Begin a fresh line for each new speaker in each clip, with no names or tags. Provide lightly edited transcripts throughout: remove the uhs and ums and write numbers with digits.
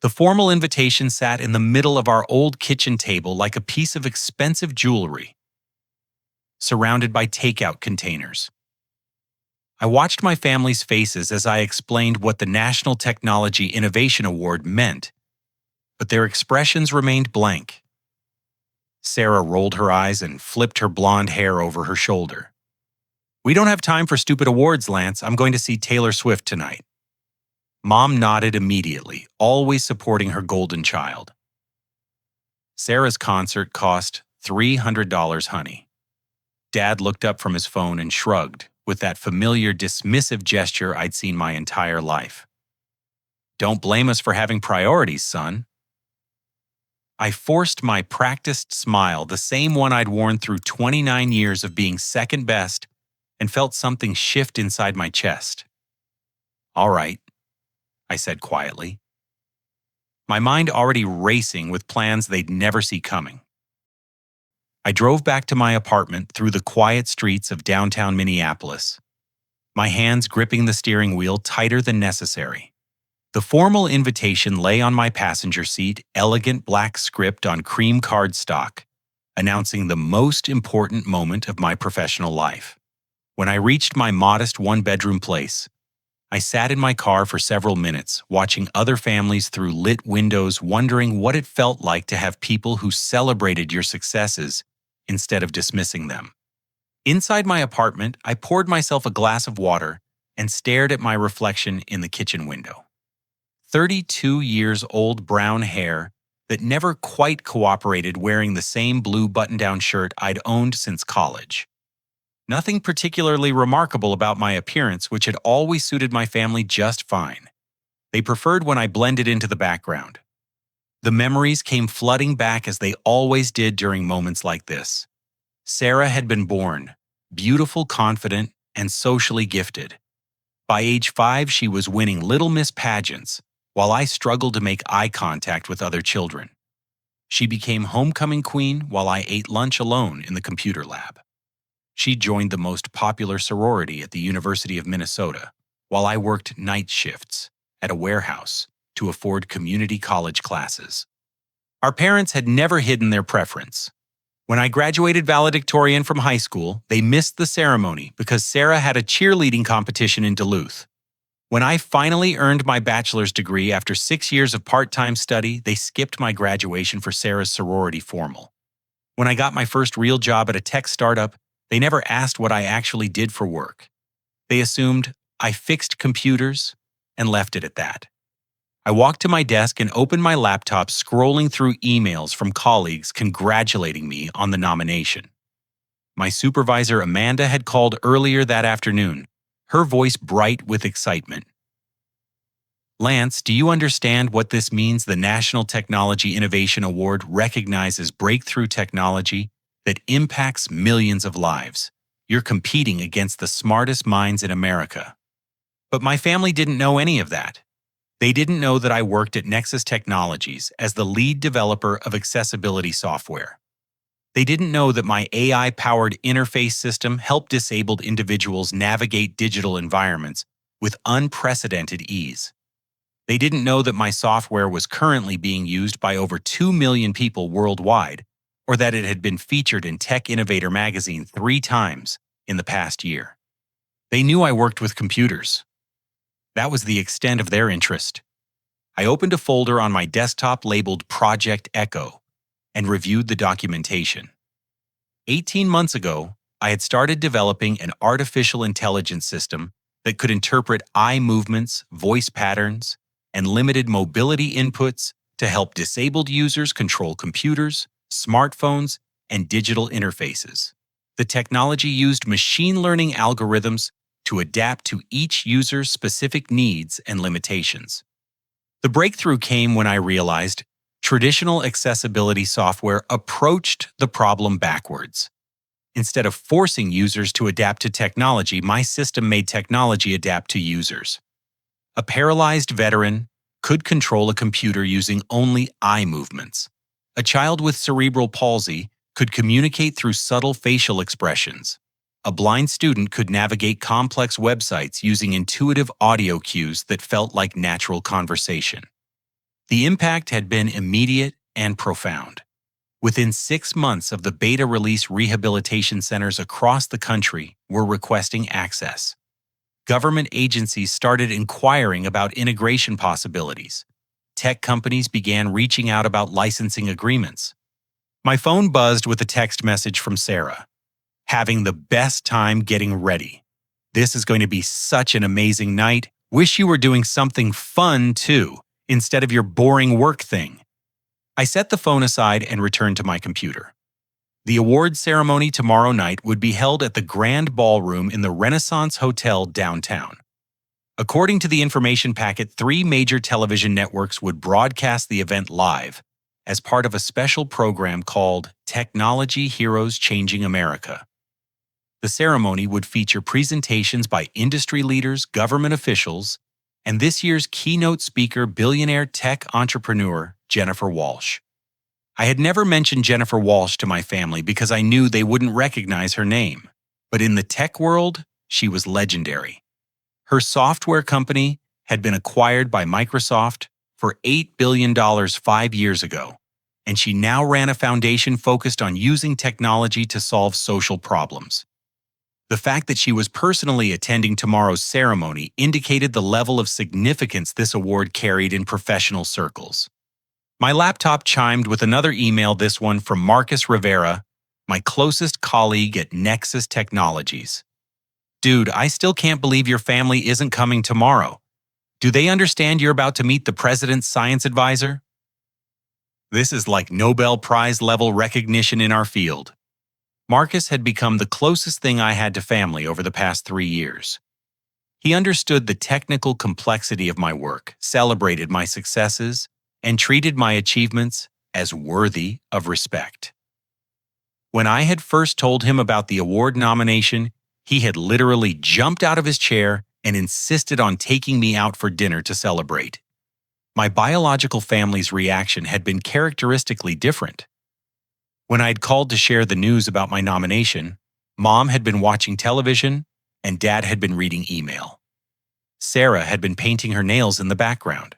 The formal invitation sat in the middle of our old kitchen table like a piece of expensive jewelry, surrounded by takeout containers. I watched my family's faces as I explained what the National Technology Innovation Award meant, but their expressions remained blank. Sarah rolled her eyes and flipped her blonde hair over her shoulder. "We don't have time for stupid awards, Lance. I'm going to see Taylor Swift tonight." Mom nodded immediately, always supporting her golden child. Sarah's concert cost $300, honey. Dad looked up from his phone and shrugged, with that familiar dismissive gesture I'd seen my entire life. "Don't blame us for having priorities, son." I forced my practiced smile, the same one I'd worn through 29 years of being second best, and felt something shift inside my chest. "All right," I said quietly, my mind already racing with plans they'd never see coming. I drove back to my apartment through the quiet streets of downtown Minneapolis, my hands gripping the steering wheel tighter than necessary. The formal invitation lay on my passenger seat, elegant black script on cream cardstock, announcing the most important moment of my professional life. When I reached my modest one-bedroom place, I sat in my car for several minutes, watching other families through lit windows, wondering what it felt like to have people who celebrated your successes instead of dismissing them. Inside my apartment, I poured myself a glass of water and stared at my reflection in the kitchen window. 32 years old brown hair that never quite cooperated wearing the same blue button-down shirt I'd owned since college. Nothing particularly remarkable about my appearance, which had always suited my family just fine. They preferred when I blended into the background. The memories came flooding back as they always did during moments like this. Sarah had been born, beautiful, confident, and socially gifted. By age 5, she was winning Little Miss pageants, while I struggled to make eye contact with other children. She became homecoming queen while I ate lunch alone in the computer lab. She joined the most popular sorority at the University of Minnesota, while I worked night shifts at a warehouse to afford community college classes. Our parents had never hidden their preference. When I graduated valedictorian from high school, they missed the ceremony because Sarah had a cheerleading competition in Duluth. When I finally earned my bachelor's degree after 6 years of part-time study, they skipped my graduation for Sarah's sorority formal. When I got my first real job at a tech startup, they never asked what I actually did for work. They assumed I fixed computers and left it at that. I walked to my desk and opened my laptop, scrolling through emails from colleagues congratulating me on the nomination. My supervisor, Amanda, had called earlier that afternoon, her voice bright with excitement. "Lance, do you understand what this means? The National Technology Innovation Award recognizes breakthrough technology that impacts millions of lives. You're competing against the smartest minds in America." But my family didn't know any of that. They didn't know that I worked at Nexus Technologies as the lead developer of accessibility software. They didn't know that my AI-powered interface system helped disabled individuals navigate digital environments with unprecedented ease. They didn't know that my software was currently being used by over 2 million people worldwide, or that it had been featured in Tech Innovator magazine 3 times in the past year. They knew I worked with computers. That was the extent of their interest. I opened a folder on my desktop labeled Project Echo and reviewed the documentation. 18 months ago, I had started developing an artificial intelligence system that could interpret eye movements, voice patterns, and limited mobility inputs to help disabled users control computers, smartphones, and digital interfaces. The technology used machine learning algorithms to adapt to each user's specific needs and limitations. The breakthrough came when I realized traditional accessibility software approached the problem backwards. Instead of forcing users to adapt to technology, my system made technology adapt to users. A paralyzed veteran could control a computer using only eye movements. A child with cerebral palsy could communicate through subtle facial expressions. A blind student could navigate complex websites using intuitive audio cues that felt like natural conversation. The impact had been immediate and profound. Within 6 months of the beta release, rehabilitation centers across the country were requesting access. Government agencies started inquiring about integration possibilities. Tech companies began reaching out about licensing agreements. My phone buzzed with a text message from Sarah. "Having the best time getting ready. This is going to be such an amazing night. Wish you were doing something fun too, instead of your boring work thing." I set the phone aside and returned to my computer. The award ceremony tomorrow night would be held at the Grand Ballroom in the Renaissance Hotel downtown. According to the information packet, 3 major television networks would broadcast the event live as part of a special program called Technology Heroes Changing America. The ceremony would feature presentations by industry leaders, government officials, and this year's keynote speaker, billionaire tech entrepreneur Jennifer Walsh. I had never mentioned Jennifer Walsh to my family because I knew they wouldn't recognize her name. But in the tech world, she was legendary. Her software company had been acquired by Microsoft for $8 billion 5 years ago, and she now ran a foundation focused on using technology to solve social problems. The fact that she was personally attending tomorrow's ceremony indicated the level of significance this award carried in professional circles. My laptop chimed with another email, this one from Marcus Rivera, my closest colleague at Nexus Technologies. "Dude, I still can't believe your family isn't coming tomorrow. Do they understand you're about to meet the president's science advisor?" This is like Nobel Prize level recognition in our field. Marcus had become the closest thing I had to family over the past 3 years. He understood the technical complexity of my work, celebrated my successes, and treated my achievements as worthy of respect. When I had first told him about the award nomination, he had literally jumped out of his chair and insisted on taking me out for dinner to celebrate. My biological family's reaction had been characteristically different. When I had called to share the news about my nomination, Mom had been watching television and Dad had been reading email. Sarah had been painting her nails in the background.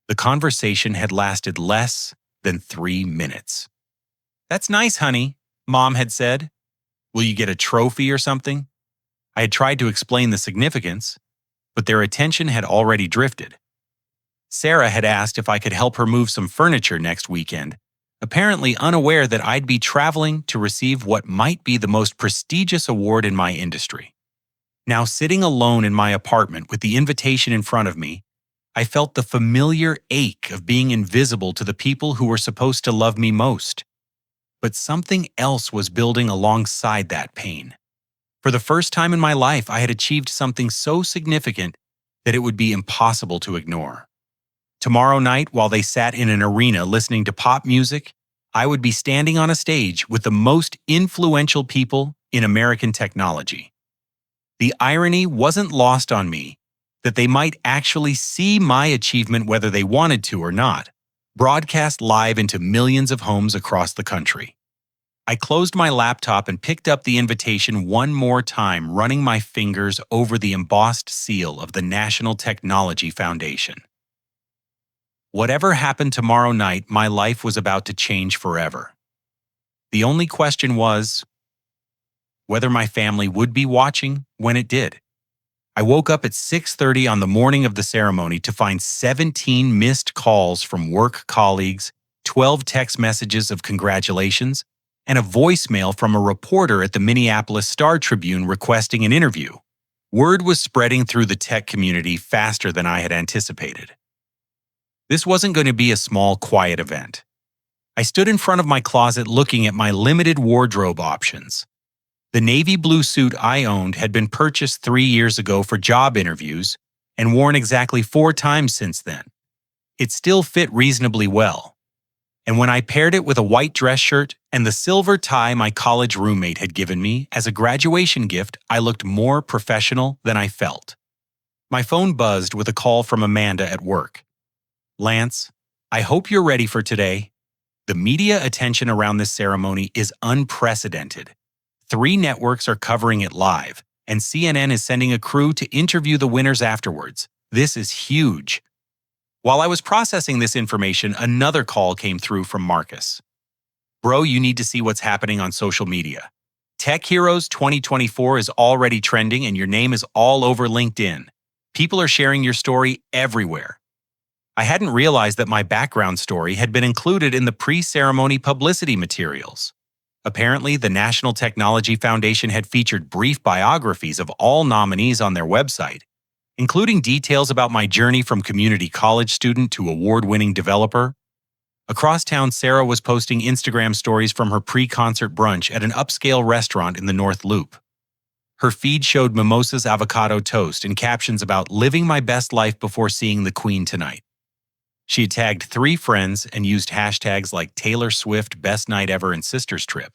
The conversation had lasted less than 3 minutes. "That's nice, honey," Mom had said. "Will you get a trophy or something?" I had tried to explain the significance, but their attention had already drifted. Sarah had asked if I could help her move some furniture next weekend, apparently unaware that I'd be traveling to receive what might be the most prestigious award in my industry. Now, sitting alone in my apartment with the invitation in front of me, I felt the familiar ache of being invisible to the people who were supposed to love me most. But something else was building alongside that pain. For the first time in my life, I had achieved something so significant that it would be impossible to ignore. Tomorrow night, while they sat in an arena listening to pop music, I would be standing on a stage with the most influential people in American technology. The irony wasn't lost on me that they might actually see my achievement whether they wanted to or not, broadcast live into millions of homes across the country. I closed my laptop and picked up the invitation one more time, running my fingers over the embossed seal of the National Technology Foundation. Whatever happened tomorrow night, my life was about to change forever. The only question was whether my family would be watching when it did. I woke up at 6:30 on the morning of the ceremony to find 17 missed calls from work colleagues, 12 text messages of congratulations, and a voicemail from a reporter at the Minneapolis Star-Tribune requesting an interview. Word was spreading through the tech community faster than I had anticipated. This wasn't going to be a small, quiet event. I stood in front of my closet looking at my limited wardrobe options. The navy blue suit I owned had been purchased 3 years ago for job interviews and worn exactly 4 times since then. It still fit reasonably well. And when I paired it with a white dress shirt and the silver tie my college roommate had given me as a graduation gift, I looked more professional than I felt. My phone buzzed with a call from Amanda at work. "Lance, I hope you're ready for today. The media attention around this ceremony is unprecedented. 3 networks are covering it live, and CNN is sending a crew to interview the winners afterwards. This is huge." While I was processing this information, another call came through from Marcus. Bro, you need to see what's happening on social media. Tech Heroes 2024 is already trending and your name is all over LinkedIn. People are sharing your story everywhere. I hadn't realized that my background story had been included in the pre-ceremony publicity materials. Apparently, the National Technology Foundation had featured brief biographies of all nominees on their website, including details about my journey from community college student to award-winning developer. Across town, Sarah was posting Instagram stories from her pre-concert brunch at an upscale restaurant in the North Loop. Her feed showed mimosas, avocado toast, and captions about living my best life before seeing the Queen tonight. She had tagged 3 friends and used hashtags like Taylor Swift, best night ever, and sisters trip.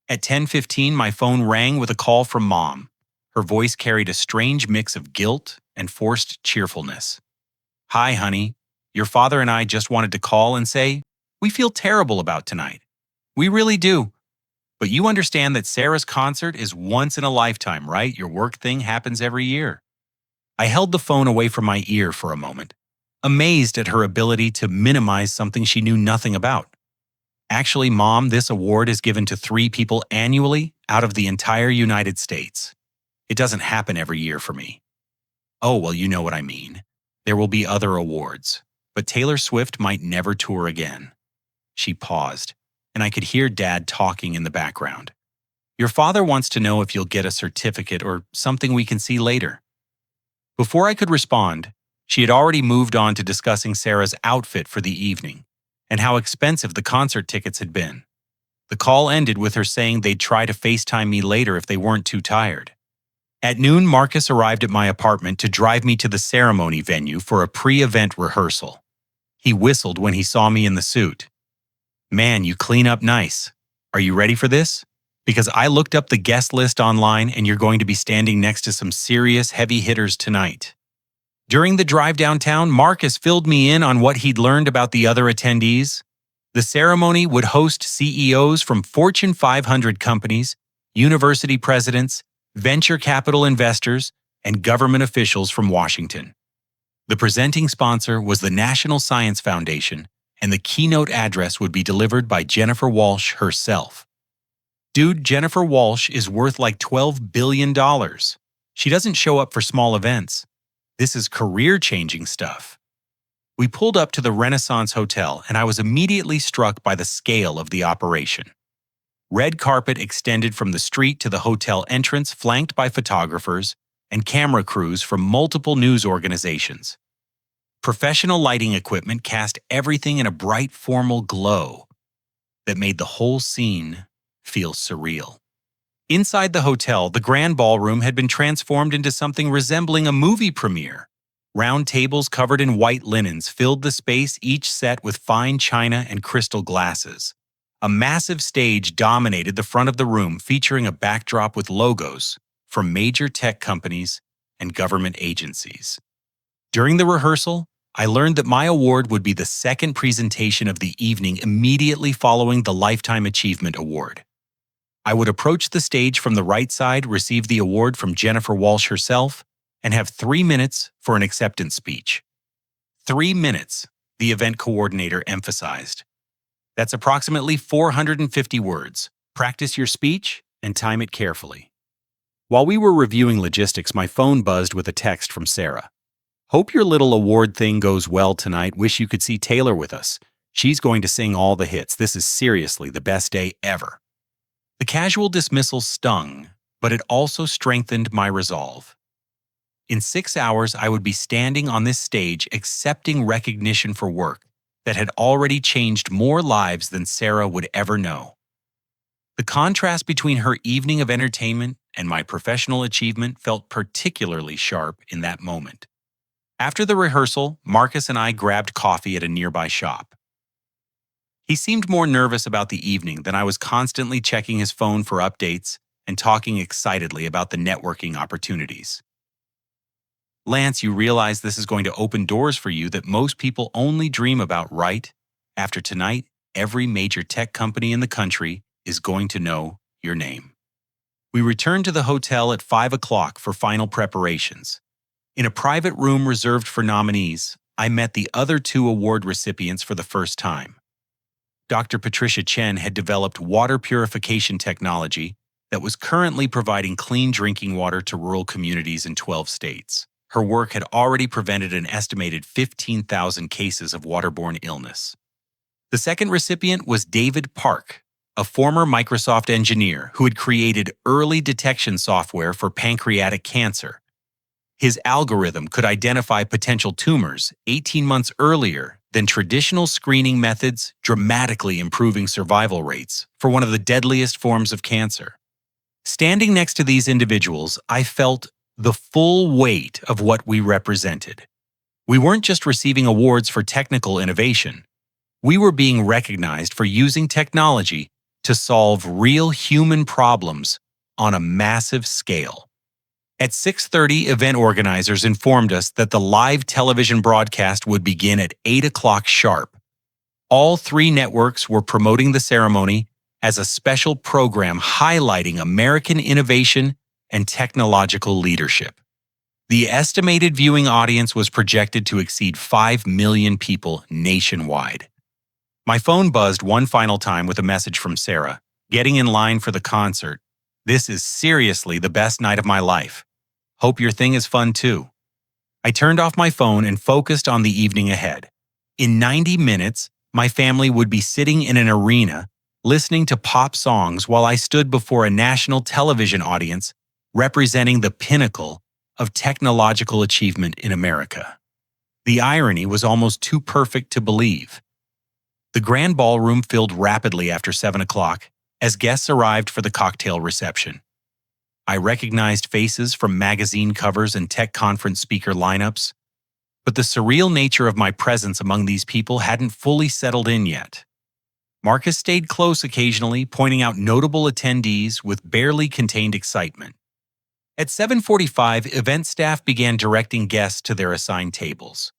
At 10:15, my phone rang with a call from Mom. Her voice carried a strange mix of guilt and forced cheerfulness. Hi, honey. Your father and I just wanted to call and say, we feel terrible about tonight. We really do. But you understand that Sarah's concert is once in a lifetime, right? Your work thing happens every year. I held the phone away from my ear for a moment, amazed at her ability to minimize something she knew nothing about. Actually, Mom, this award is given to 3 people annually out of the entire United States. It doesn't happen every year for me. Oh, well, you know what I mean. There will be other awards, but Taylor Swift might never tour again. She paused, and I could hear Dad talking in the background. Your father wants to know if you'll get a certificate or something we can see later. Before I could respond, she had already moved on to discussing Sarah's outfit for the evening and how expensive the concert tickets had been. The call ended with her saying they'd try to FaceTime me later if they weren't too tired. At noon, Marcus arrived at my apartment to drive me to the ceremony venue for a pre-event rehearsal. He whistled when he saw me in the suit. Man, you clean up nice. Are you ready for this? Because I looked up the guest list online and you're going to be standing next to some serious heavy hitters tonight. During the drive downtown, Marcus filled me in on what he'd learned about the other attendees. The ceremony would host CEOs from Fortune 500 companies, university presidents, venture capital investors, and government officials from Washington. The presenting sponsor was the National Science Foundation, and the keynote address would be delivered by Jennifer Walsh herself. Dude, Jennifer Walsh is worth like $12 billion. She doesn't show up for small events. This is career-changing stuff. We pulled up to the Renaissance Hotel, and I was immediately struck by the scale of the operation. Red carpet extended from the street to the hotel entrance, flanked by photographers and camera crews from multiple news organizations. Professional lighting equipment cast everything in a bright, formal glow that made the whole scene feel surreal. Inside the hotel, the grand ballroom had been transformed into something resembling a movie premiere. Round tables covered in white linens filled the space, each set with fine china and crystal glasses. A massive stage dominated the front of the room, featuring a backdrop with logos from major tech companies and government agencies. During the rehearsal, I learned that my award would be the second presentation of the evening immediately following the Lifetime Achievement Award. I would approach the stage from the right side, receive the award from Jennifer Walsh herself, and have 3 minutes for an acceptance speech. 3 minutes, the event coordinator emphasized. That's approximately 450 words. Practice your speech and time it carefully. While we were reviewing logistics, my phone buzzed with a text from Sarah. Hope your little award thing goes well tonight. Wish you could see Taylor with us. She's going to sing all the hits. This is seriously the best day ever. The casual dismissal stung, but it also strengthened my resolve. In 6 hours, I would be standing on this stage accepting recognition for work that had already changed more lives than Sarah would ever know. The contrast between her evening of entertainment and my professional achievement felt particularly sharp in that moment. After the rehearsal, Marcus and I grabbed coffee at a nearby shop. He seemed more nervous about the evening than I was, constantly checking his phone for updates and talking excitedly about the networking opportunities. Lance, you realize this is going to open doors for you that most people only dream about, right? After tonight, every major tech company in the country is going to know your name. We returned to the hotel at 5 o'clock for final preparations. In a private room reserved for nominees, I met the other two award recipients for the first time. Dr. Patricia Chen had developed water purification technology that was currently providing clean drinking water to rural communities in 12 states. Her work had already prevented an estimated 15,000 cases of waterborne illness. The second recipient was David Park, a former Microsoft engineer who had created early detection software for pancreatic cancer. His algorithm could identify potential tumors 18 months earlier than traditional screening methods, dramatically improving survival rates for one of the deadliest forms of cancer. Standing next to these individuals, I felt the full weight of what we represented. We weren't just receiving awards for technical innovation. We were being recognized for using technology to solve real human problems on a massive scale. At 6:30, event organizers informed us that the live television broadcast would begin at 8 o'clock sharp. All three networks were promoting the ceremony as a special program highlighting American innovation and technological leadership. The estimated viewing audience was projected to exceed 5 million people nationwide. My phone buzzed one final time with a message from Sarah, getting in line for the concert. "This is seriously the best night of my life. Hope your thing is fun too." I turned off my phone and focused on the evening ahead. In 90 minutes, my family would be sitting in an arena, listening to pop songs while I stood before a national television audience representing the pinnacle of technological achievement in America. The irony was almost too perfect to believe. The grand ballroom filled rapidly after 7 o'clock as guests arrived for the cocktail reception. I recognized faces from magazine covers and tech conference speaker lineups, but the surreal nature of my presence among these people hadn't fully settled in yet. Marcus stayed close occasionally, pointing out notable attendees with barely contained excitement. At 7:45, event staff began directing guests to their assigned tables.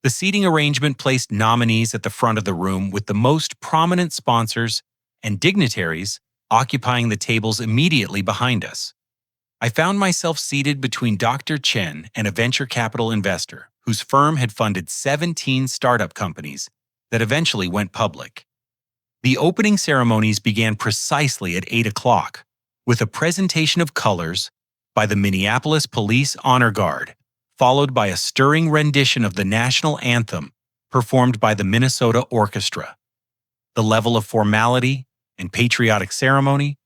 The seating arrangement placed nominees at the front of the room, with the most prominent sponsors and dignitaries occupying the tables immediately behind us. I found myself seated between Dr. Chen and a venture capital investor whose firm had funded 17 startup companies that eventually went public. The opening ceremonies began precisely at 8 o'clock, with a presentation of colors by the Minneapolis Police Honor Guard, followed by a stirring rendition of the national anthem performed by the Minnesota Orchestra. The level of formality and patriotic ceremony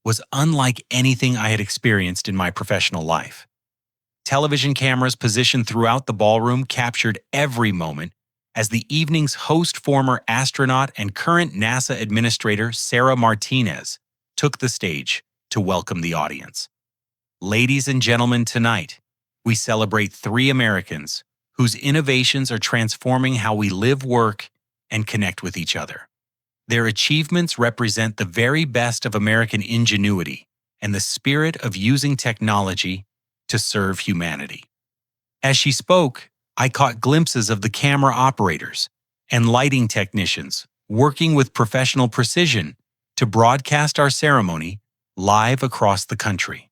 was unlike anything I had experienced in my professional life. Television cameras positioned throughout the ballroom captured every moment as the evening's host, former astronaut and current NASA administrator Sarah Martinez, took the stage to welcome the audience. Ladies and gentlemen, tonight, we celebrate three Americans whose innovations are transforming how we live, work, and connect with each other. Their achievements represent the very best of American ingenuity and the spirit of using technology to serve humanity. As she spoke, I caught glimpses of the camera operators and lighting technicians working with professional precision to broadcast our ceremony live across the country.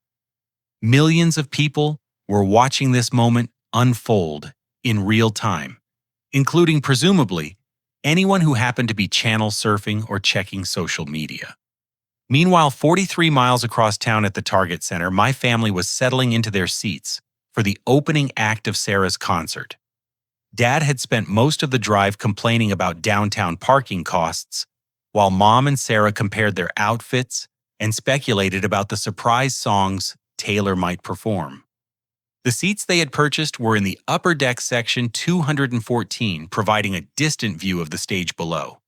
Millions of people were watching this moment unfold in real time, including presumably anyone who happened to be channel surfing or checking social media. Meanwhile, 43 miles across town at the Target Center, my family was settling into their seats for the opening act of Sarah's concert. Dad had spent most of the drive complaining about downtown parking costs, while Mom and Sarah compared their outfits and speculated about the surprise songs Taylor might perform. The seats they had purchased were in the upper deck section 214, providing a distant view of the stage below.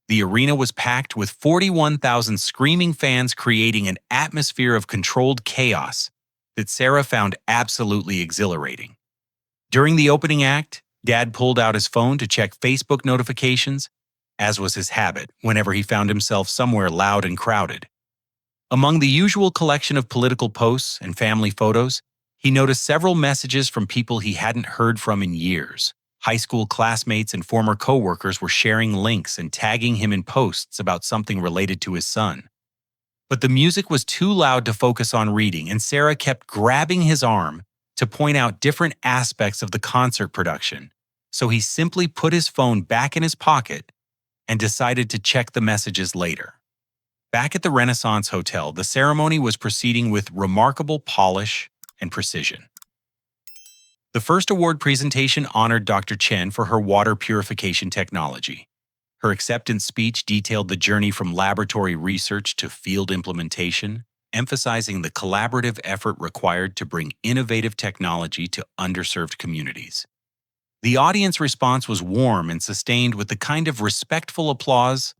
The arena was packed with 41,000 screaming fans, creating an atmosphere of controlled chaos that Sarah found absolutely exhilarating. During the opening act, Dad pulled out his phone to check Facebook notifications, as was his habit whenever he found himself somewhere loud and crowded. Among the usual collection of political posts and family photos, he noticed several messages from people he hadn't heard from in years. High school classmates and former coworkers were sharing links and tagging him in posts about something related to his son. But the music was too loud to focus on reading, and Sarah kept grabbing his arm to point out different aspects of the concert production, so he simply put his phone back in his pocket and decided to check the messages later. Back at the Renaissance Hotel, the ceremony was proceeding with remarkable polish and precision. The first award presentation honored Dr. Chen for her water purification technology. Her acceptance speech detailed the journey from laboratory research to field implementation, emphasizing the collaborative effort required to bring innovative technology to underserved communities. The audience response was warm and sustained with the kind of respectful applause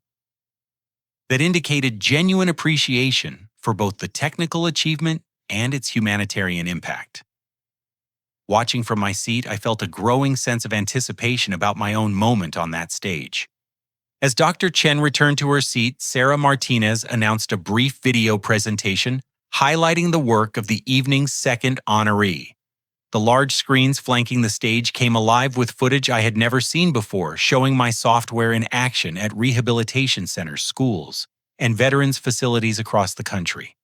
that indicated genuine appreciation for both the technical achievement and its humanitarian impact. Watching from my seat, I felt a growing sense of anticipation about my own moment on that stage. As Dr. Chen returned to her seat, Sarah Martinez announced a brief video presentation highlighting the work of the evening's second honoree. The large screens flanking the stage came alive with footage I had never seen before, showing my software in action at rehabilitation centers, schools, and veterans facilities across the country.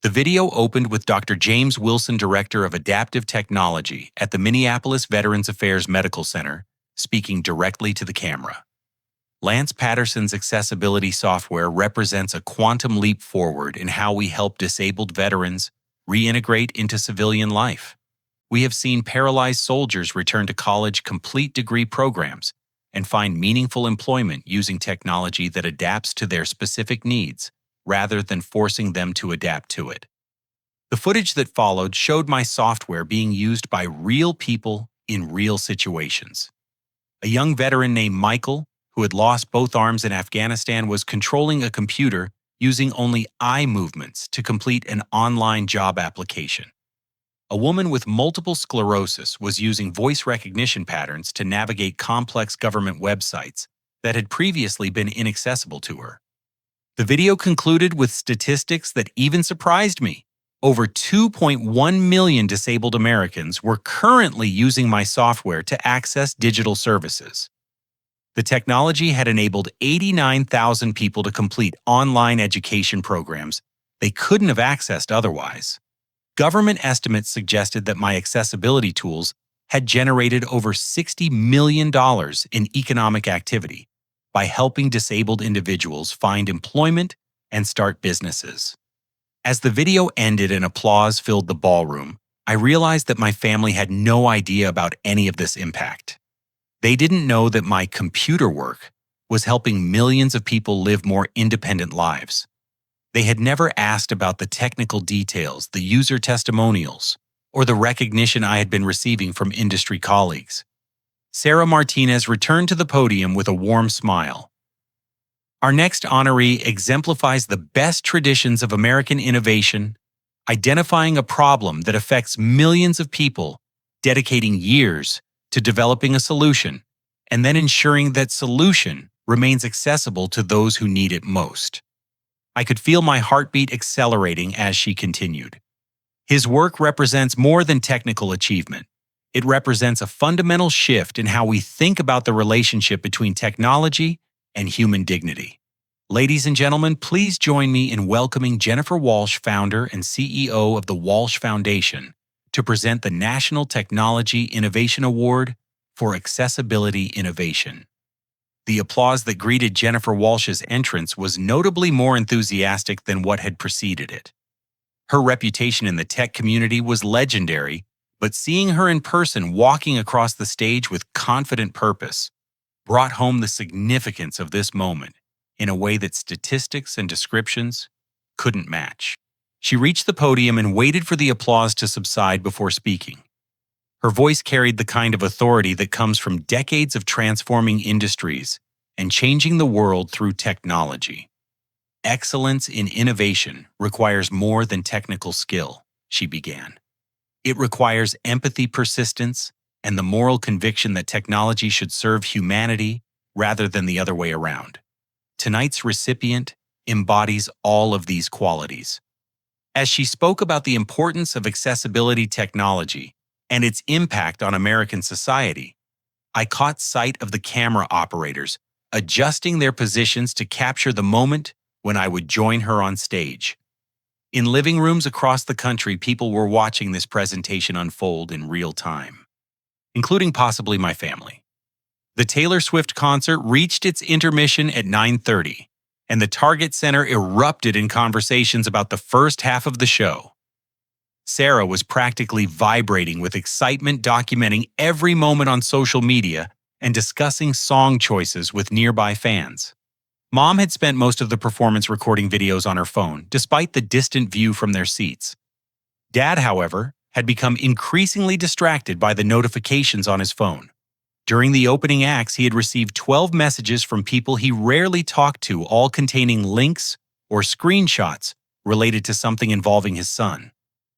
The video opened with Dr. James Wilson, Director of Adaptive Technology at the Minneapolis Veterans Affairs Medical Center, speaking directly to the camera. Lance Patterson's accessibility software represents a quantum leap forward in how we help disabled veterans reintegrate into civilian life. We have seen paralyzed soldiers return to college complete degree programs and find meaningful employment using technology that adapts to their specific needs rather than forcing them to adapt to it. The footage that followed showed my software being used by real people in real situations. A young veteran named Michael, who had lost both arms in Afghanistan, was controlling a computer using only eye movements to complete an online job application. A woman with multiple sclerosis was using voice recognition patterns to navigate complex government websites that had previously been inaccessible to her. The video concluded with statistics that even surprised me. Over 2.1 million disabled Americans were currently using my software to access digital services. The technology had enabled 89,000 people to complete online education programs they couldn't have accessed otherwise. Government estimates suggested that my accessibility tools had generated over $60 million in economic activity by helping disabled individuals find employment and start businesses. As the video ended and applause filled the ballroom, I realized that my family had no idea about any of this impact. They didn't know that my computer work was helping millions of people live more independent lives. They had never asked about the technical details, the user testimonials, or the recognition I had been receiving from industry colleagues. Sarah Martinez returned to the podium with a warm smile. Our next honoree exemplifies the best traditions of American innovation, identifying a problem that affects millions of people, dedicating years to developing a solution, and then ensuring that solution remains accessible to those who need it most. I could feel my heartbeat accelerating as she continued. His work represents more than technical achievement. It represents a fundamental shift in how we think about the relationship between technology and human dignity. Ladies and gentlemen, please join me in welcoming Jennifer Walsh, founder and CEO of the Walsh Foundation, to present the National Technology Innovation Award for Accessibility Innovation. The applause that greeted Jennifer Walsh's entrance was notably more enthusiastic than what had preceded it. Her reputation in the tech community was legendary, but seeing her in person walking across the stage with confident purpose brought home the significance of this moment in a way that statistics and descriptions couldn't match. She reached the podium and waited for the applause to subside before speaking. Her voice carried the kind of authority that comes from decades of transforming industries and changing the world through technology. Excellence in innovation requires more than technical skill, she began. It requires empathy, persistence, and the moral conviction that technology should serve humanity rather than the other way around. Tonight's recipient embodies all of these qualities. As she spoke about the importance of accessibility technology and its impact on American society, I caught sight of the camera operators adjusting their positions to capture the moment when I would join her on stage. In living rooms across the country, people were watching this presentation unfold in real time, including possibly my family. The Taylor Swift concert reached its intermission at 9:30, and the Target Center erupted in conversations about the first half of the show. Sarah was practically vibrating with excitement, documenting every moment on social media and discussing song choices with nearby fans. Mom had spent most of the performance recording videos on her phone, despite the distant view from their seats. Dad, however, had become increasingly distracted by the notifications on his phone. During the opening acts, he had received 12 messages from people he rarely talked to, all containing links or screenshots related to something involving his son.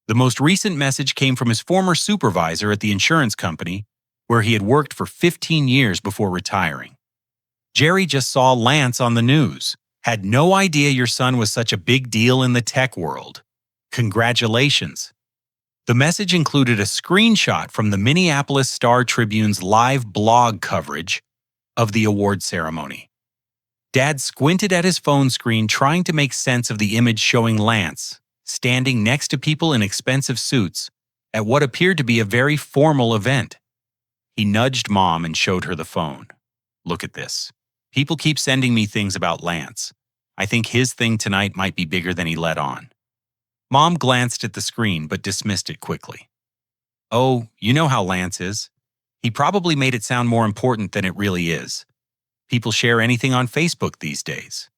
The most recent message came from his former supervisor at the insurance company, where he had worked for 15 years before retiring. Jerry just saw Lance on the news. Had no idea your son was such a big deal in the tech world. Congratulations. The message included a screenshot from the Minneapolis Star-Tribune's live blog coverage of the award ceremony. Dad squinted at his phone screen, trying to make sense of the image showing Lance standing next to people in expensive suits at what appeared to be a very formal event. He nudged Mom and showed her the phone. Look at this. People keep sending me things about Lance. I think his thing tonight might be bigger than he let on. Mom glanced at the screen but dismissed it quickly. Oh, you know how Lance is. He probably made it sound more important than it really is. People share anything on Facebook these days.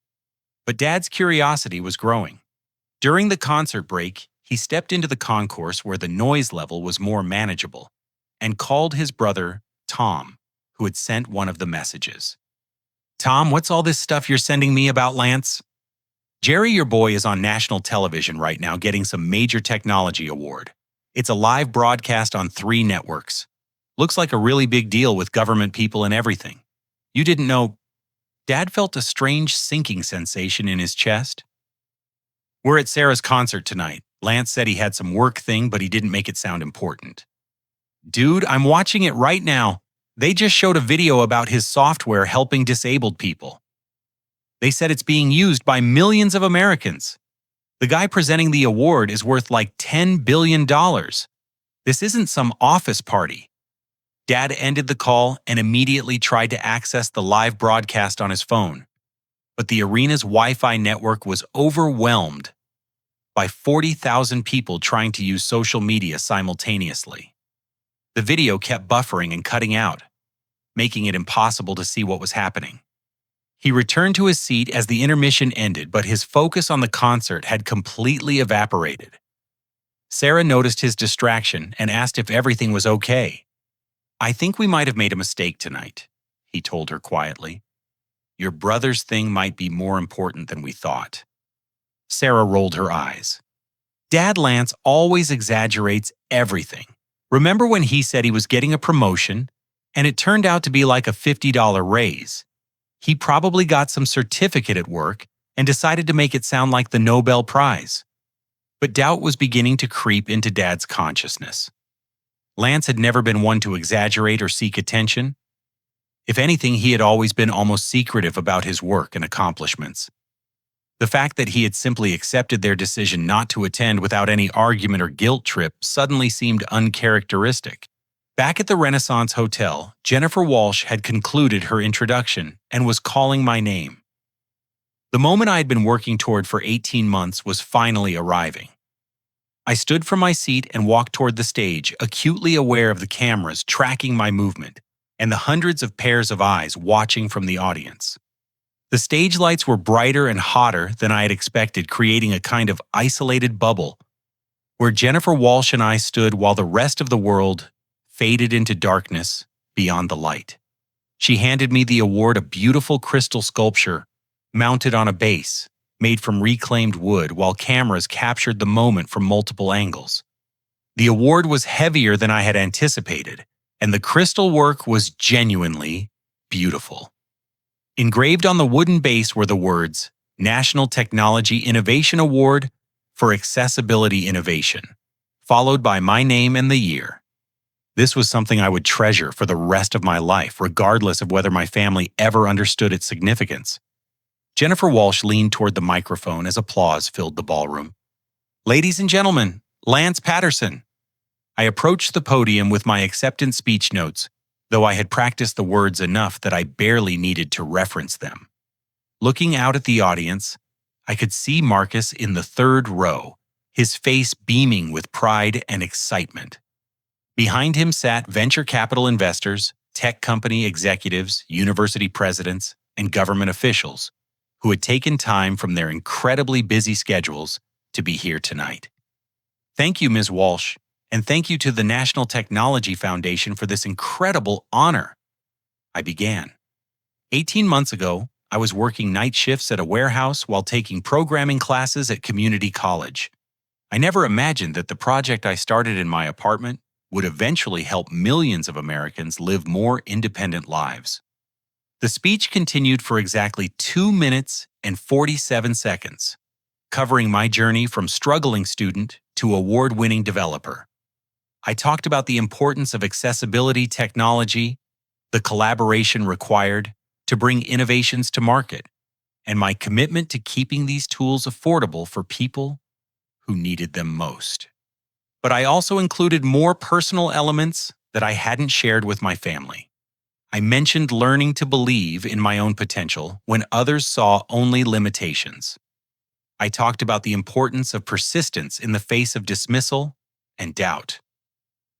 But Dad's curiosity was growing. During the concert break, he stepped into the concourse where the noise level was more manageable and called his brother, Tom, who had sent one of the messages. Tom, what's all this stuff you're sending me about Lance? Jerry, your boy, is on national television right now getting some major technology award. It's a live broadcast on 3 networks. Looks like a really big deal with government people and everything. You didn't know... Dad felt a strange sinking sensation in his chest. We're at Sarah's concert tonight. Lance said he had some work thing, but he didn't make it sound important. Dude, I'm watching it right now. They just showed a video about his software helping disabled people. They said it's being used by millions of Americans. The guy presenting the award is worth like $10 billion. This isn't some office party. Dad ended the call and immediately tried to access the live broadcast on his phone. But the arena's Wi-Fi network was overwhelmed by 40,000 people trying to use social media simultaneously. The video kept buffering and cutting out, making it impossible to see what was happening. He returned to his seat as the intermission ended, but his focus on the concert had completely evaporated. Sarah noticed his distraction and asked if everything was okay. I think we might have made a mistake tonight, he told her quietly. Your brother's thing might be more important than we thought. Sarah rolled her eyes. Dad Lance always exaggerates everything. Remember when he said he was getting a promotion, and it turned out to be like a $50 raise? He probably got some certificate at work and decided to make it sound like the Nobel Prize. But doubt was beginning to creep into Dad's consciousness. Lance had never been one to exaggerate or seek attention. If anything, he had always been almost secretive about his work and accomplishments. The fact that he had simply accepted their decision not to attend without any argument or guilt trip suddenly seemed uncharacteristic. Back at the Renaissance Hotel, Jennifer Walsh had concluded her introduction and was calling my name. The moment I had been working toward for 18 months was finally arriving. I stood from my seat and walked toward the stage, acutely aware of the cameras tracking my movement and the hundreds of pairs of eyes watching from the audience. The stage lights were brighter and hotter than I had expected, creating a kind of isolated bubble where Jennifer Walsh and I stood while the rest of the world faded into darkness beyond the light. She handed me the award, a beautiful crystal sculpture mounted on a base made from reclaimed wood, while cameras captured the moment from multiple angles. The award was heavier than I had anticipated, and the crystal work was genuinely beautiful. Engraved on the wooden base were the words, National Technology Innovation Award for Accessibility Innovation, followed by my name and the year. This was something I would treasure for the rest of my life, regardless of whether my family ever understood its significance. Jennifer Walsh leaned toward the microphone as applause filled the ballroom. Ladies and gentlemen, Lance Patterson. I approached the podium with my acceptance speech notes, though I had practiced the words enough that I barely needed to reference them. Looking out at the audience, I could see Marcus in the third row, his face beaming with pride and excitement. Behind him sat venture capital investors, tech company executives, university presidents, and government officials who had taken time from their incredibly busy schedules to be here tonight. Thank you, Ms. Walsh, and thank you to the National Technology Foundation for this incredible honor. I began. 18 months ago, I was working night shifts at a warehouse while taking programming classes at community college. I never imagined that the project I started in my apartment would eventually help millions of Americans live more independent lives. The speech continued for exactly 2 minutes and 47 seconds, covering my journey from struggling student to award-winning developer. I talked about the importance of accessibility technology, the collaboration required to bring innovations to market, and my commitment to keeping these tools affordable for people who needed them most. But I also included more personal elements that I hadn't shared with my family. I mentioned learning to believe in my own potential when others saw only limitations. I talked about the importance of persistence in the face of dismissal and doubt.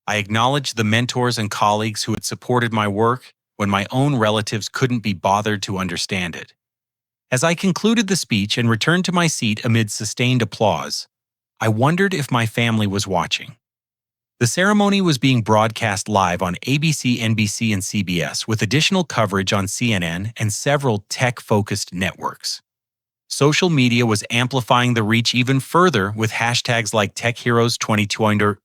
I acknowledged the mentors and colleagues who had supported my work when my own relatives couldn't be bothered to understand it. As I concluded the speech and returned to my seat amid sustained applause, I wondered if my family was watching. The ceremony was being broadcast live on ABC, NBC, and CBS, with additional coverage on CNN and several tech-focused networks. Social media was amplifying the reach even further with hashtags like TechHeroes2020,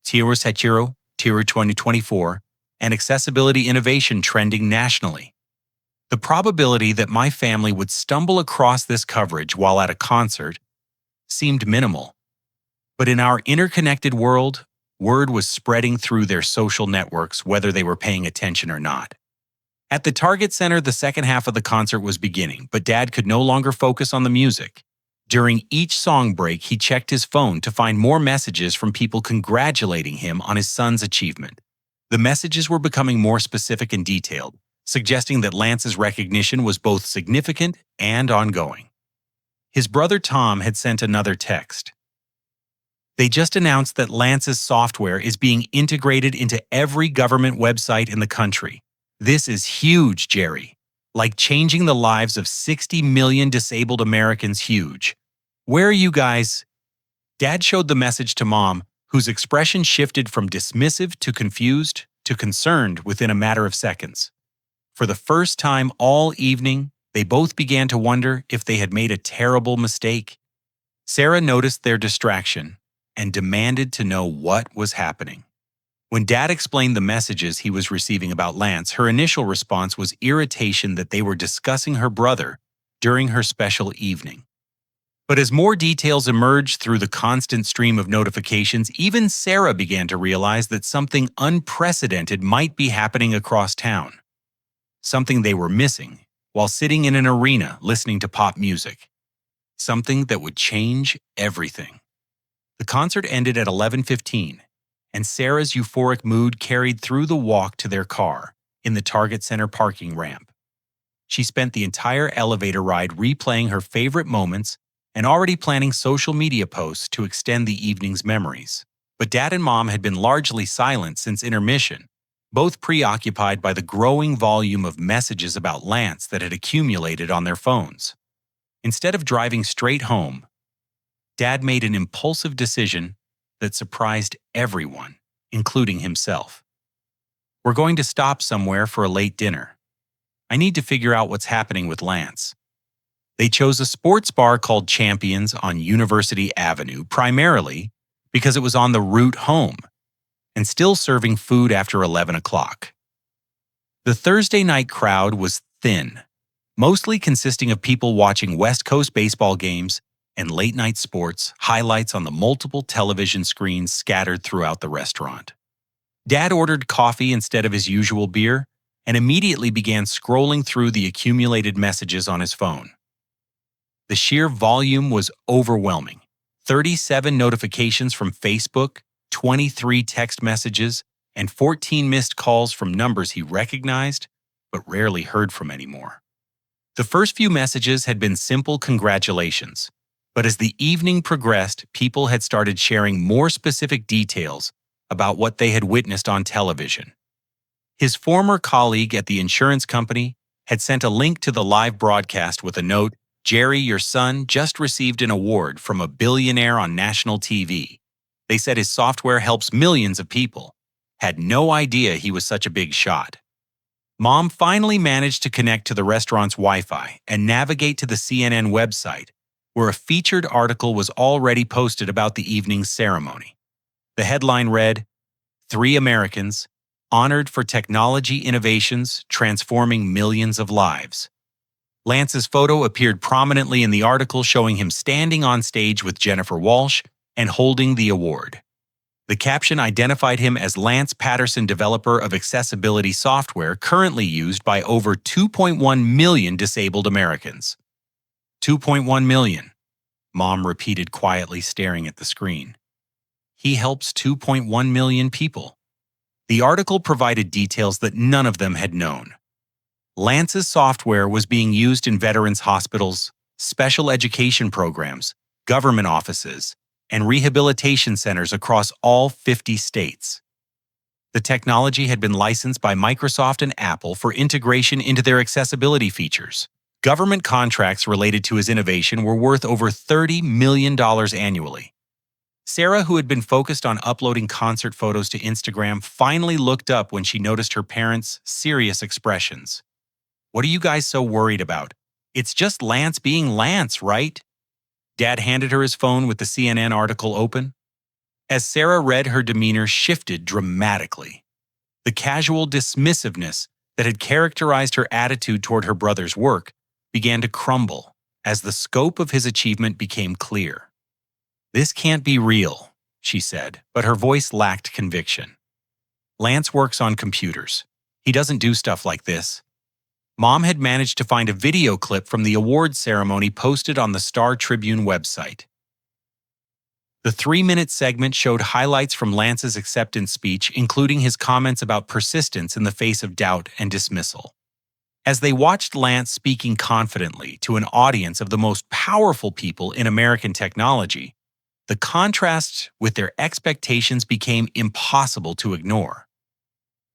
Tiru 2024, and accessibility innovation trending nationally. The probability that my family would stumble across this coverage while at a concert seemed minimal. But in our interconnected world, word was spreading through their social networks whether they were paying attention or not. At the Target Center, the second half of the concert was beginning, but Dad could no longer focus on the music. During each song break, he checked his phone to find more messages from people congratulating him on his son's achievement. The messages were becoming more specific and detailed, suggesting that Lance's recognition was both significant and ongoing. His brother Tom had sent another text. They just announced that Lance's software is being integrated into every government website in the country. This is huge, Jerry. Like changing the lives of 60 million disabled Americans huge. Where are you guys? Dad showed the message to Mom, whose expression shifted from dismissive to confused to concerned within a matter of seconds. For the first time all evening, they both began to wonder if they had made a terrible mistake. Sarah noticed their distraction and demanded to know what was happening. When Dad explained the messages he was receiving about Lance, her initial response was irritation that they were discussing her brother during her special evening. But as more details emerged through the constant stream of notifications, even Sarah began to realize that something unprecedented might be happening across town. Something they were missing while sitting in an arena listening to pop music. Something that would change everything. The concert ended at 11:15, and Sarah's euphoric mood carried through the walk to their car in the Target Center parking ramp. She spent the entire elevator ride replaying her favorite moments and already planning social media posts to extend the evening's memories. But Dad and Mom had been largely silent since intermission, both preoccupied by the growing volume of messages about Lance that had accumulated on their phones. Instead of driving straight home, Dad made an impulsive decision that surprised everyone, including himself. We're going to stop somewhere for a late dinner. I need to figure out what's happening with Lance. They chose a sports bar called Champions on University Avenue, primarily because it was on the route home and still serving food after 11 o'clock. The Thursday night crowd was thin, mostly consisting of people watching West Coast baseball games and late-night sports highlights on the multiple television screens scattered throughout the restaurant. Dad ordered coffee instead of his usual beer and immediately began scrolling through the accumulated messages on his phone. The sheer volume was overwhelming. 37 notifications from Facebook, 23 text messages, and 14 missed calls from numbers he recognized but rarely heard from anymore. The first few messages had been simple congratulations, but as the evening progressed, people had started sharing more specific details about what they had witnessed on television. His former colleague at the insurance company had sent a link to the live broadcast with a note, "Jerry, your son just received an award from a billionaire on national TV. They said his software helps millions of people. Had no idea he was such a big shot." Mom finally managed to connect to the restaurant's Wi-Fi and navigate to the CNN website, where a featured article was already posted about the evening's ceremony. The headline read, "3 Americans honored for technology innovations transforming millions of lives." Lance's photo appeared prominently in the article, showing him standing on stage with Jennifer Walsh and holding the award. The caption identified him as Lance Patterson, developer of accessibility software currently used by over 2.1 million disabled Americans. 2.1 million, Mom repeated quietly, staring at the screen. He helps 2.1 million people. The article provided details that none of them had known. Lance's software was being used in veterans' hospitals, special education programs, government offices, and rehabilitation centers across all 50 states. The technology had been licensed by Microsoft and Apple for integration into their accessibility features. Government contracts related to his innovation were worth over $30 million annually. Sarah, who had been focused on uploading concert photos to Instagram, finally looked up when she noticed her parents' serious expressions. "What are you guys so worried about? It's just Lance being Lance, right?" Dad handed her his phone with the CNN article open. As Sarah read, her demeanor shifted dramatically. The casual dismissiveness that had characterized her attitude toward her brother's work began to crumble as the scope of his achievement became clear. "This can't be real," she said, but her voice lacked conviction. "Lance works on computers. He doesn't do stuff like this." Mom had managed to find a video clip from the awards ceremony posted on the Star Tribune website. The 3-minute segment showed highlights from Lance's acceptance speech, including his comments about persistence in the face of doubt and dismissal. As they watched Lance speaking confidently to an audience of the most powerful people in American technology, the contrast with their expectations became impossible to ignore.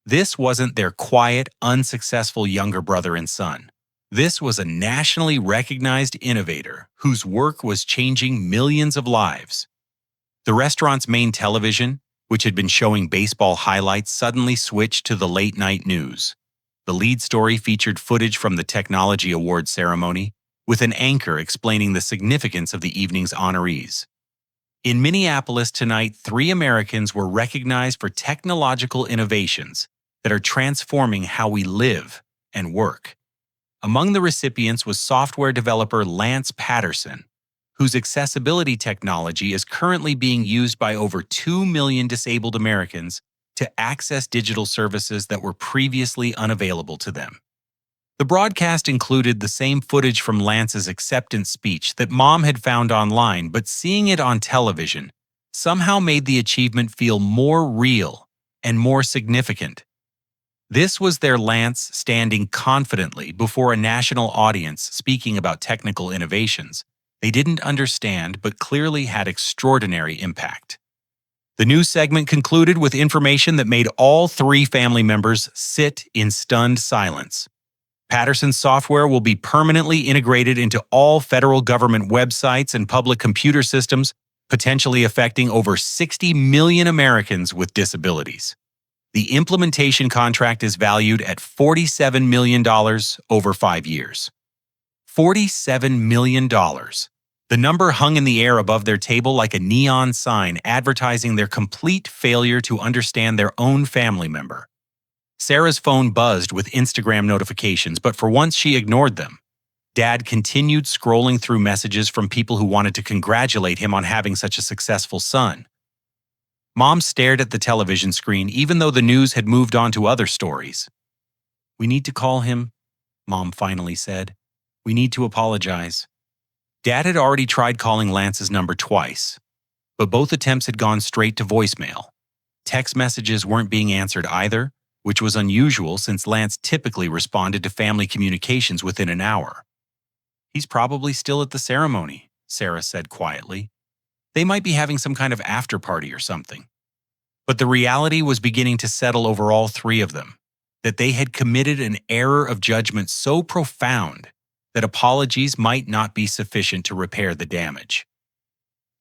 This wasn't their quiet, unsuccessful younger brother and son. This was a nationally recognized innovator whose work was changing millions of lives. The restaurant's main television, which had been showing baseball highlights, suddenly switched to the late-night news. The lead story featured footage from the Technology Awards ceremony, with an anchor explaining the significance of the evening's honorees. In Minneapolis tonight, 3 Americans were recognized for technological innovations that are transforming how we live and work. Among the recipients was software developer Lance Patterson, whose accessibility technology is currently being used by over 2 million disabled Americans to access digital services that were previously unavailable to them. The broadcast included the same footage from Lance's acceptance speech that Mom had found online, but seeing it on television somehow made the achievement feel more real and more significant. This was their Lance standing confidently before a national audience speaking about technical innovations they didn't understand but clearly had extraordinary impact. The news segment concluded with information that made all 3 family members sit in stunned silence. Patterson's software will be permanently integrated into all federal government websites and public computer systems, potentially affecting over 60 million Americans with disabilities. The implementation contract is valued at $47 million over 5 years. $47 million. The number hung in the air above their table like a neon sign advertising their complete failure to understand their own family member. Sarah's phone buzzed with Instagram notifications, but for once she ignored them. Dad continued scrolling through messages from people who wanted to congratulate him on having such a successful son. Mom stared at the television screen even though the news had moved on to other stories. "We need to call him," Mom finally said. "We need to apologize." Dad had already tried calling Lance's number twice, but both attempts had gone straight to voicemail. Text messages weren't being answered either, which was unusual since Lance typically responded to family communications within an hour. "He's probably still at the ceremony," Sarah said quietly. "They might be having some kind of after party or something." But the reality was beginning to settle over all three of them, that they had committed an error of judgment so profound that apologies might not be sufficient to repair the damage.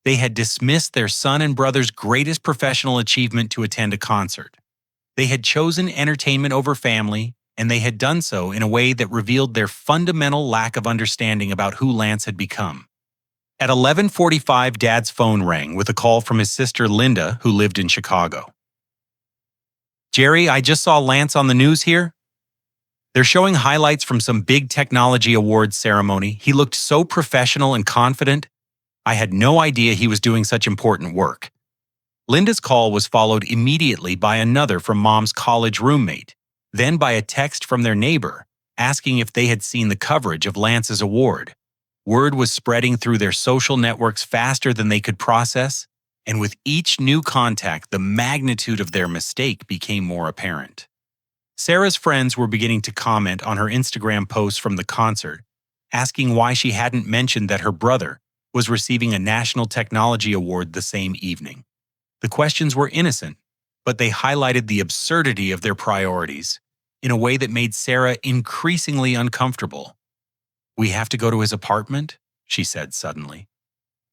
They had dismissed their son and brother's greatest professional achievement to attend a concert. They had chosen entertainment over family, and they had done so in a way that revealed their fundamental lack of understanding about who Lance had become. At 11:45, Dad's phone rang with a call from his sister Linda, who lived in Chicago. "Jerry, I just saw Lance on the news here. They're showing highlights from some big technology awards ceremony. He looked so professional and confident. I had no idea he was doing such important work." Linda's call was followed immediately by another from Mom's college roommate, then by a text from their neighbor asking if they had seen the coverage of Lance's award. Word was spreading through their social networks faster than they could process, and with each new contact, the magnitude of their mistake became more apparent. Sarah's friends were beginning to comment on her Instagram posts from the concert, asking why she hadn't mentioned that her brother was receiving a National Technology Award the same evening. The questions were innocent, but they highlighted the absurdity of their priorities in a way that made Sarah increasingly uncomfortable. "We have to go to his apartment," she said suddenly.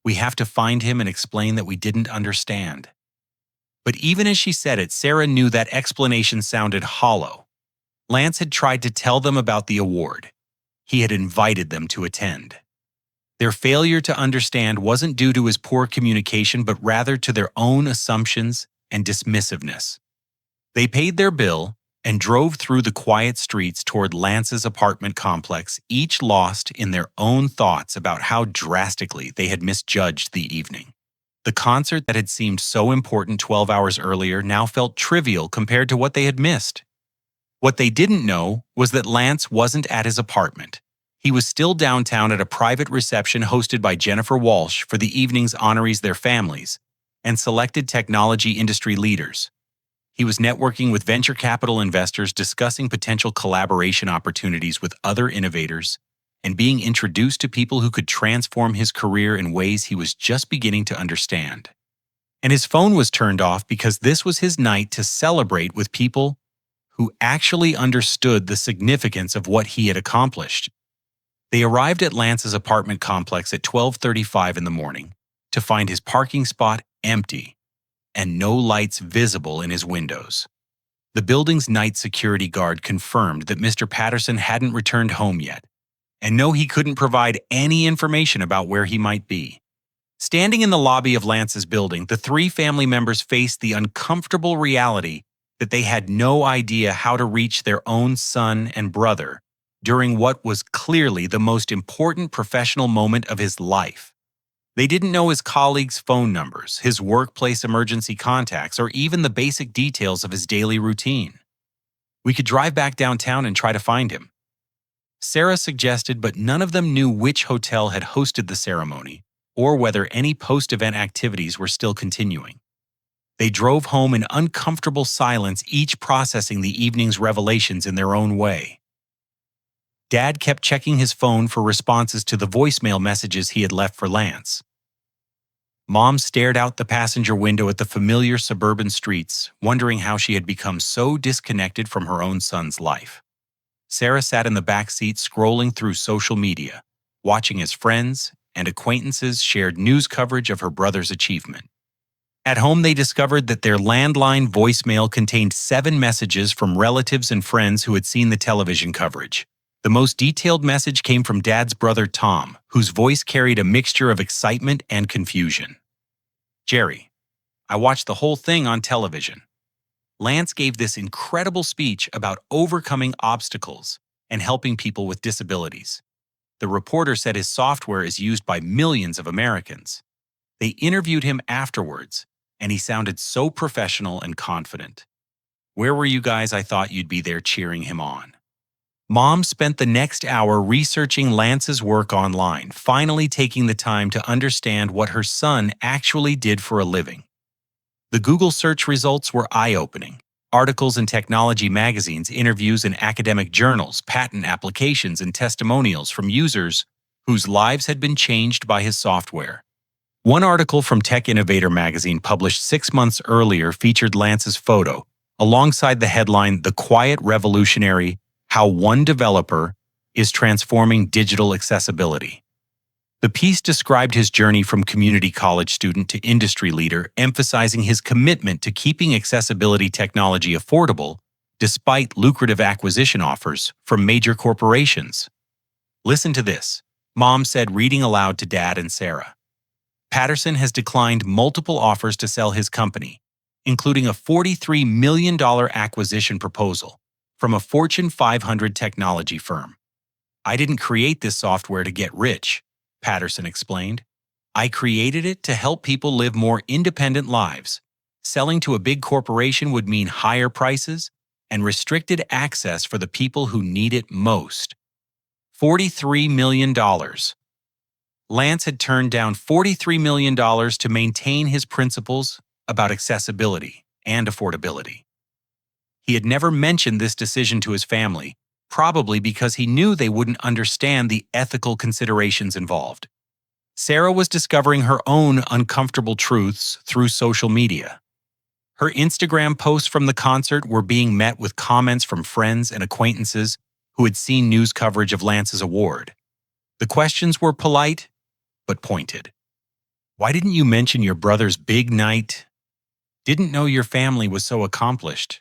"We have to find him and explain that we didn't understand." But even as she said it, Sarah knew that explanation sounded hollow. Lance had tried to tell them about the award. He had invited them to attend. Their failure to understand wasn't due to his poor communication, but rather to their own assumptions and dismissiveness. They paid their bill and drove through the quiet streets toward Lance's apartment complex, each lost in their own thoughts about how drastically they had misjudged the evening. The concert that had seemed so important 12 hours earlier now felt trivial compared to what they had missed. What they didn't know was that Lance wasn't at his apartment. He was still downtown at a private reception hosted by Jennifer Walsh for the evening's honorees, their families, and selected technology industry leaders. He was networking with venture capital investors, discussing potential collaboration opportunities with other innovators, and being introduced to people who could transform his career in ways he was just beginning to understand. And his phone was turned off because this was his night to celebrate with people who actually understood the significance of what he had accomplished. They arrived at Lance's apartment complex at 12:35 in the morning to find his parking spot empty and no lights visible in his windows. The building's night security guard confirmed that Mr. Patterson hadn't returned home yet, and no, he couldn't provide any information about where he might be. Standing in the lobby of Lance's building, the three family members faced the uncomfortable reality that they had no idea how to reach their own son and brother during what was clearly the most important professional moment of his life. They didn't know his colleagues' phone numbers, his workplace emergency contacts, or even the basic details of his daily routine. "We could drive back downtown and try to find him," Sarah suggested, but none of them knew which hotel had hosted the ceremony or whether any post-event activities were still continuing. They drove home in uncomfortable silence, each processing the evening's revelations in their own way. Dad kept checking his phone for responses to the voicemail messages he had left for Lance. Mom stared out the passenger window at the familiar suburban streets, wondering how she had become so disconnected from her own son's life. Sarah sat in the back seat scrolling through social media, watching as friends and acquaintances shared news coverage of her brother's achievement. At home, they discovered that their landline voicemail contained 7 messages from relatives and friends who had seen the television coverage. The most detailed message came from Dad's brother Tom, whose voice carried a mixture of excitement and confusion. "Jerry, I watched the whole thing on television. Lance gave this incredible speech about overcoming obstacles and helping people with disabilities. The reporter said his software is used by millions of Americans. They interviewed him afterwards, and he sounded so professional and confident. Where were you guys? I thought you'd be there cheering him on." Mom spent the next hour researching Lance's work online, finally taking the time to understand what her son actually did for a living. The Google search results were eye-opening. Articles in technology magazines, interviews in academic journals, patent applications, and testimonials from users whose lives had been changed by his software. One article from Tech Innovator magazine published 6 months earlier featured Lance's photo, alongside the headline, "The Quiet Revolutionary: How One Developer is Transforming Digital Accessibility." The piece described his journey from community college student to industry leader, emphasizing his commitment to keeping accessibility technology affordable despite lucrative acquisition offers from major corporations. Listen to this, Mom said, reading aloud to Dad and Sarah. Patterson has declined multiple offers to sell his company, including a $43 million acquisition proposal from a Fortune 500 technology firm. "I didn't create this software to get rich," Patterson explained. "I created it to help people live more independent lives. Selling to a big corporation would mean higher prices and restricted access for the people who need it most." $43 million. Lance had turned down $43 million to maintain his principles about accessibility and affordability. He had never mentioned this decision to his family, probably because he knew they wouldn't understand the ethical considerations involved. Sarah was discovering her own uncomfortable truths through social media. Her Instagram posts from the concert were being met with comments from friends and acquaintances who had seen news coverage of Lance's award. The questions were polite, but pointed. "Why didn't you mention your brother's big night? Didn't know your family was so accomplished.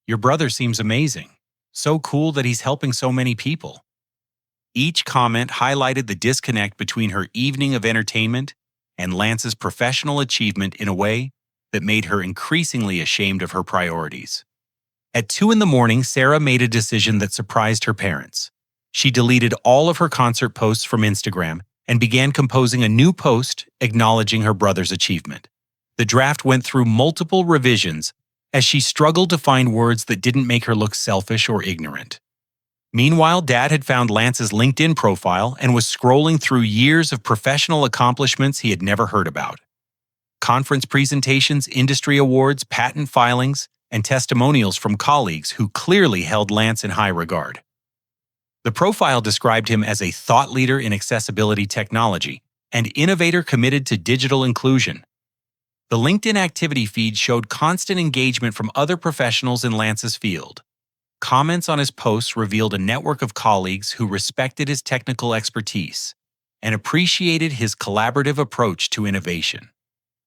Your brother seems amazing. So cool that he's helping so many people." Each comment highlighted the disconnect between her evening of entertainment and Lance's professional achievement in a way that made her increasingly ashamed of her priorities. At 2 a.m, Sarah made a decision that surprised her parents. She deleted all of her concert posts from Instagram and began composing a new post acknowledging her brother's achievement. The draft went through multiple revisions as she struggled to find words that didn't make her look selfish or ignorant. Meanwhile, Dad had found Lance's LinkedIn profile and was scrolling through years of professional accomplishments he had never heard about. Conference presentations, industry awards, patent filings, and testimonials from colleagues who clearly held Lance in high regard. The profile described him as a thought leader in accessibility technology and innovator committed to digital inclusion. The LinkedIn activity feed showed constant engagement from other professionals in Lance's field. Comments on his posts revealed a network of colleagues who respected his technical expertise and appreciated his collaborative approach to innovation.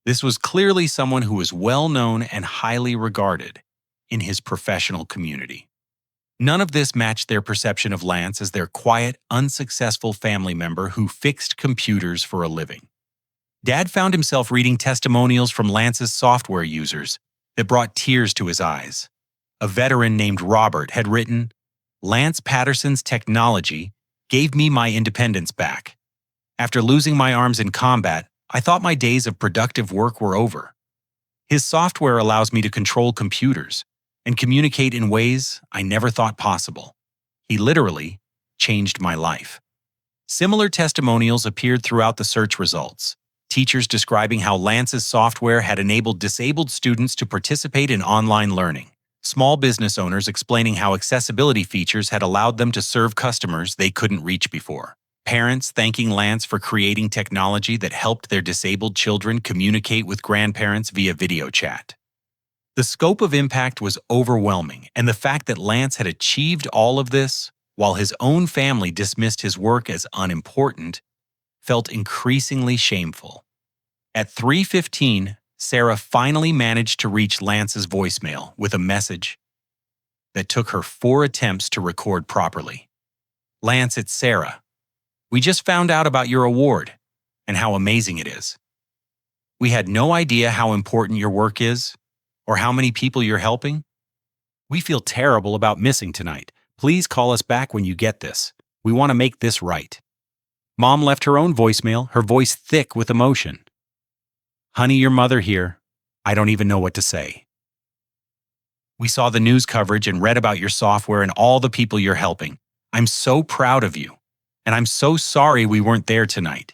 This was clearly someone who was well known and highly regarded in his professional community. None of this matched their perception of Lance as their quiet, unsuccessful family member who fixed computers for a living. Dad found himself reading testimonials from Lance's software users that brought tears to his eyes. A veteran named Robert had written, "Lance Patterson's technology gave me my independence back. After losing my arms in combat, I thought my days of productive work were over. His software allows me to control computers and communicate in ways I never thought possible. He literally changed my life." Similar testimonials appeared throughout the search results. Teachers describing how Lance's software had enabled disabled students to participate in online learning. Small business owners explaining how accessibility features had allowed them to serve customers they couldn't reach before. Parents thanking Lance for creating technology that helped their disabled children communicate with grandparents via video chat. The scope of impact was overwhelming, and the fact that Lance had achieved all of this while his own family dismissed his work as unimportant felt increasingly shameful. At 3:15, Sarah finally managed to reach Lance's voicemail with a message that took her 4 attempts to record properly. "Lance, it's Sarah. We just found out about your award and how amazing it is. We had no idea how important your work is or how many people you're helping. We feel terrible about missing tonight. Please call us back when you get this. We want to make this right." Mom left her own voicemail, her voice thick with emotion. "Honey, your mother here. I don't even know what to say. We saw the news coverage and read about your software and all the people you're helping. I'm so proud of you, and I'm so sorry we weren't there tonight.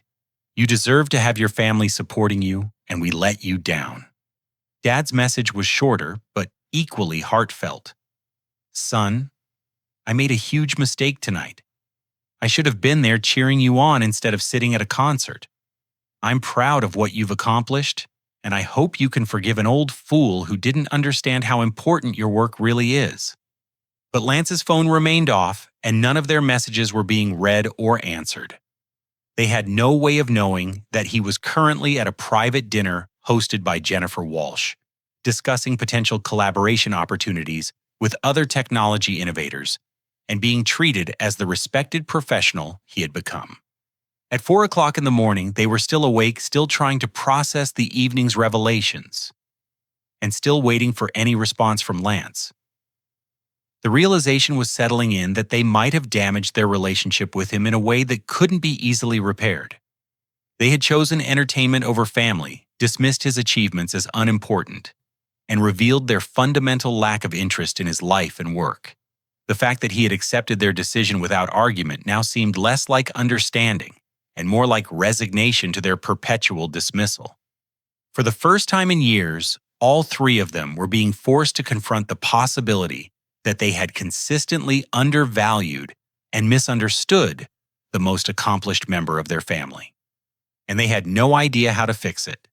You deserve to have your family supporting you, and we let you down." Dad's message was shorter, but equally heartfelt. Son, I made a huge mistake tonight. I should have been there cheering you on instead of sitting at a concert. I'm proud of what you've accomplished, and I hope you can forgive an old fool who didn't understand how important your work really is. But Lance's phone remained off, and none of their messages were being read or answered. They had no way of knowing that he was currently at a private dinner hosted by Jennifer Walsh, discussing potential collaboration opportunities with other technology innovators and being treated as the respected professional he had become. At 4 o'clock in the morning, they were still awake, still trying to process the evening's revelations, and still waiting for any response from Lance. The realization was settling in that they might have damaged their relationship with him in a way that couldn't be easily repaired. They had chosen entertainment over family, dismissed his achievements as unimportant, and revealed their fundamental lack of interest in his life and work. The fact that he had accepted their decision without argument now seemed less like understanding and more like resignation to their perpetual dismissal. For the first time in years, all three of them were being forced to confront the possibility that they had consistently undervalued and misunderstood the most accomplished member of their family. And they had no idea how to fix it.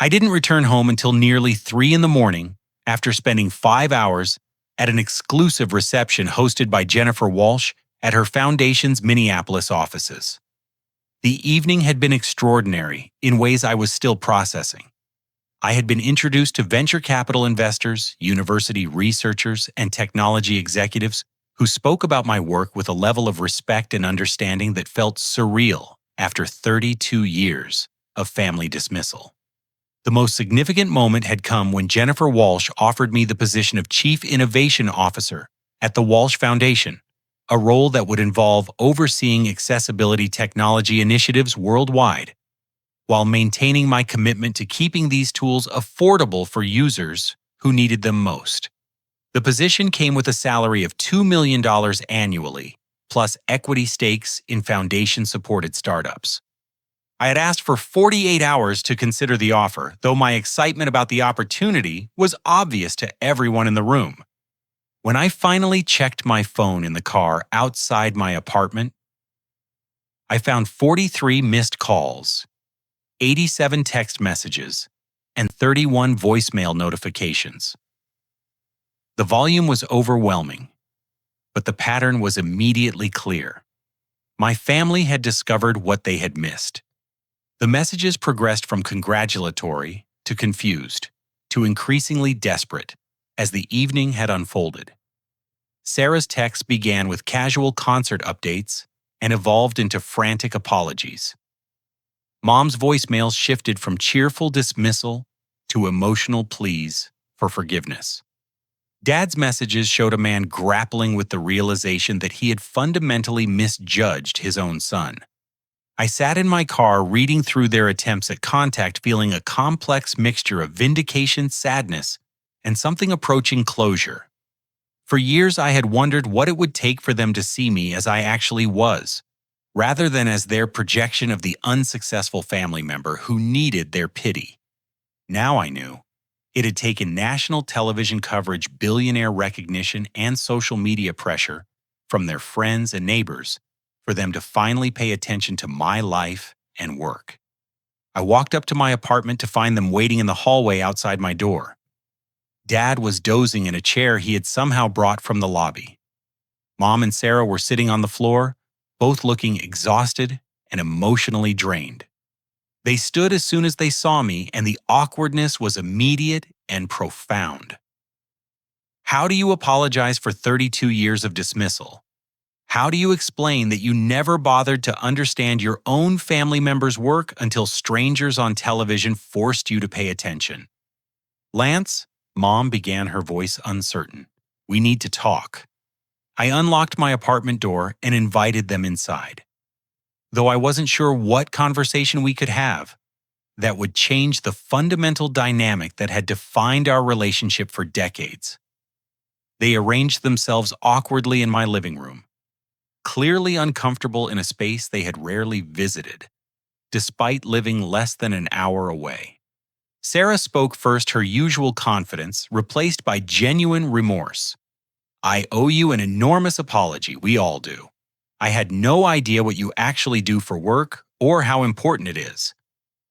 I didn't return home until nearly 3 in the morning after spending 5 hours at an exclusive reception hosted by Jennifer Walsh at her foundation's Minneapolis offices. The evening had been extraordinary in ways I was still processing. I had been introduced to venture capital investors, university researchers, and technology executives who spoke about my work with a level of respect and understanding that felt surreal after 32 years of family dismissal. The most significant moment had come when Jennifer Walsh offered me the position of Chief Innovation Officer at the Walsh Foundation, a role that would involve overseeing accessibility technology initiatives worldwide, while maintaining my commitment to keeping these tools affordable for users who needed them most. The position came with a salary of $2 million annually, plus equity stakes in foundation-supported startups. I had asked for 48 hours to consider the offer, though my excitement about the opportunity was obvious to everyone in the room. When I finally checked my phone in the car outside my apartment, I found 43 missed calls, 87 text messages, and 31 voicemail notifications. The volume was overwhelming, but the pattern was immediately clear. My family had discovered what they had missed. The messages progressed from congratulatory to confused to increasingly desperate as the evening had unfolded. Sarah's texts began with casual concert updates and evolved into frantic apologies. Mom's voicemails shifted from cheerful dismissal to emotional pleas for forgiveness. Dad's messages showed a man grappling with the realization that he had fundamentally misjudged his own son. I sat in my car reading through their attempts at contact, feeling a complex mixture of vindication, sadness, and something approaching closure. For years, I had wondered what it would take for them to see me as I actually was, rather than as their projection of the unsuccessful family member who needed their pity. Now I knew. It had taken national television coverage, billionaire recognition, and social media pressure from their friends and neighbors for them to finally pay attention to my life and work. I walked up to my apartment to find them waiting in the hallway outside my door. Dad was dozing in a chair he had somehow brought from the lobby. Mom and Sarah were sitting on the floor, both looking exhausted and emotionally drained. They stood as soon as they saw me, and the awkwardness was immediate and profound. How do you apologize for 32 years of dismissal? How do you explain that you never bothered to understand your own family member's work until strangers on television forced you to pay attention? Lance, Mom began, her voice uncertain. We need to talk. I unlocked my apartment door and invited them inside. Though I wasn't sure what conversation we could have that would change the fundamental dynamic that had defined our relationship for decades. They arranged themselves awkwardly in my living room, clearly uncomfortable in a space they had rarely visited, despite living less than an hour away. Sarah spoke first, her usual confidence, replaced by genuine remorse. I owe you an enormous apology, we all do. I had no idea what you actually do for work or how important it is.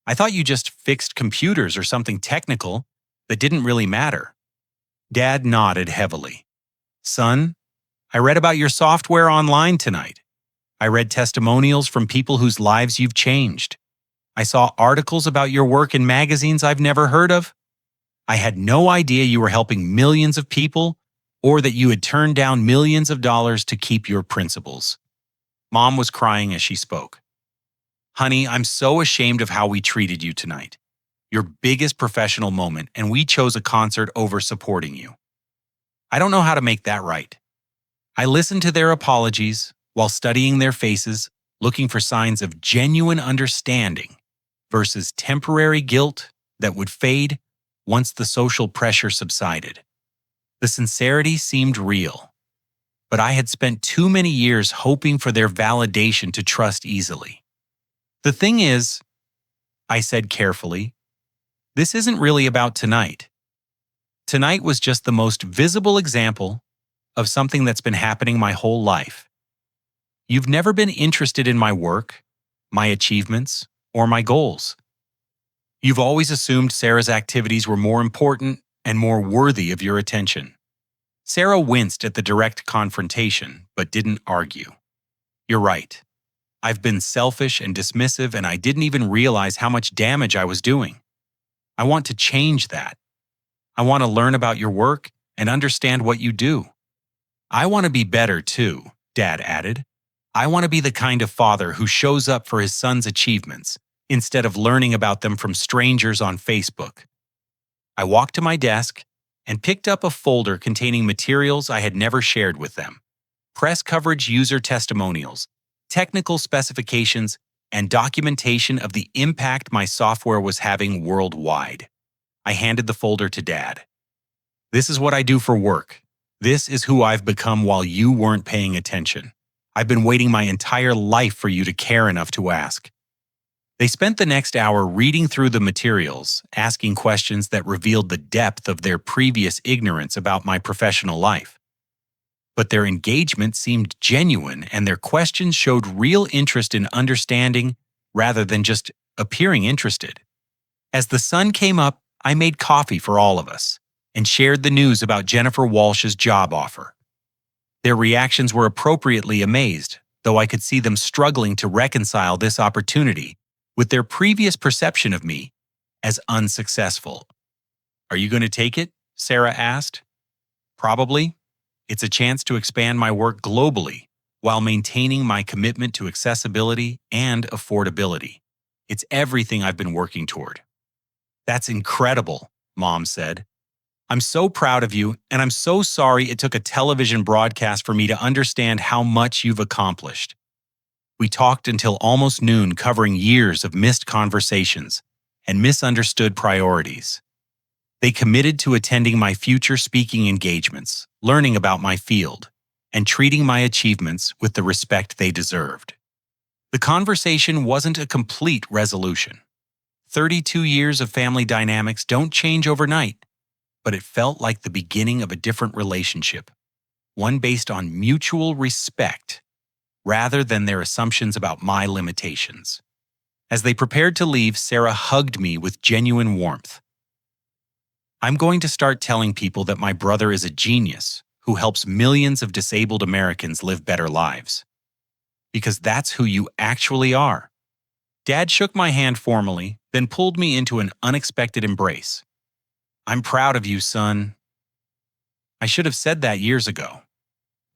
I thought you just fixed computers or something technical that didn't really matter. Dad nodded heavily. Son, I read about your software online tonight. I read testimonials from people whose lives you've changed. I saw articles about your work in magazines I've never heard of. I had no idea you were helping millions of people or that you had turned down millions of dollars to keep your principles. Mom was crying as she spoke. Honey, I'm so ashamed of how we treated you tonight. Your biggest professional moment, and we chose a concert over supporting you. I don't know how to make that right. I listened to their apologies while studying their faces, looking for signs of genuine understanding versus temporary guilt that would fade once the social pressure subsided. The sincerity seemed real, but I had spent too many years hoping for their validation to trust easily. The thing is, I said carefully, this isn't really about tonight. Tonight was just the most visible example of something that's been happening my whole life. You've never been interested in my work, my achievements, or my goals. You've always assumed Sarah's activities were more important and more worthy of your attention. Sarah winced at the direct confrontation, but didn't argue. You're right. I've been selfish and dismissive, and I didn't even realize how much damage I was doing. I want to change that. I want to learn about your work and understand what you do. I want to be better too, Dad added. I want to be the kind of father who shows up for his son's achievements instead of learning about them from strangers on Facebook. I walked to my desk and picked up a folder containing materials I had never shared with them. Press coverage user testimonials, technical specifications, and documentation of the impact my software was having worldwide. I handed the folder to Dad. This is what I do for work. This is who I've become while you weren't paying attention. I've been waiting my entire life for you to care enough to ask. They spent the next hour reading through the materials, asking questions that revealed the depth of their previous ignorance about my professional life. But their engagement seemed genuine, and their questions showed real interest in understanding rather than just appearing interested. As the sun came up, I made coffee for all of us and shared the news about Jennifer Walsh's job offer. Their reactions were appropriately amazed, though I could see them struggling to reconcile this opportunity with their previous perception of me as unsuccessful. Are you going to take it? Sarah asked. Probably. It's a chance to expand my work globally while maintaining my commitment to accessibility and affordability. It's everything I've been working toward. That's incredible, Mom said. I'm so proud of you, and I'm so sorry it took a television broadcast for me to understand how much you've accomplished. We talked until almost noon, covering years of missed conversations and misunderstood priorities. They committed to attending my future speaking engagements, learning about my field, and treating my achievements with the respect they deserved. The conversation wasn't a complete resolution. 32 years of family dynamics don't change overnight, but it felt like the beginning of a different relationship, one based on mutual respect rather than their assumptions about my limitations. As they prepared to leave, Sarah hugged me with genuine warmth. I'm going to start telling people that my brother is a genius who helps millions of disabled Americans live better lives. Because that's who you actually are. Dad shook my hand formally, then pulled me into an unexpected embrace. I'm proud of you, son. I should have said that years ago.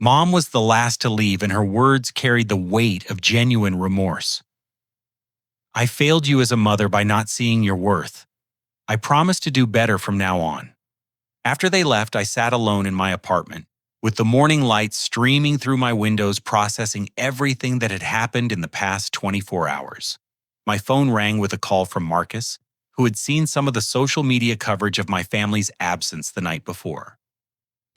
Mom was the last to leave, and her words carried the weight of genuine remorse. I failed you as a mother by not seeing your worth. I promise to do better from now on. After they left, I sat alone in my apartment, with the morning light streaming through my windows, processing everything that had happened in the past 24 hours. My phone rang with a call from Marcus, who had seen some of the social media coverage of my family's absence the night before.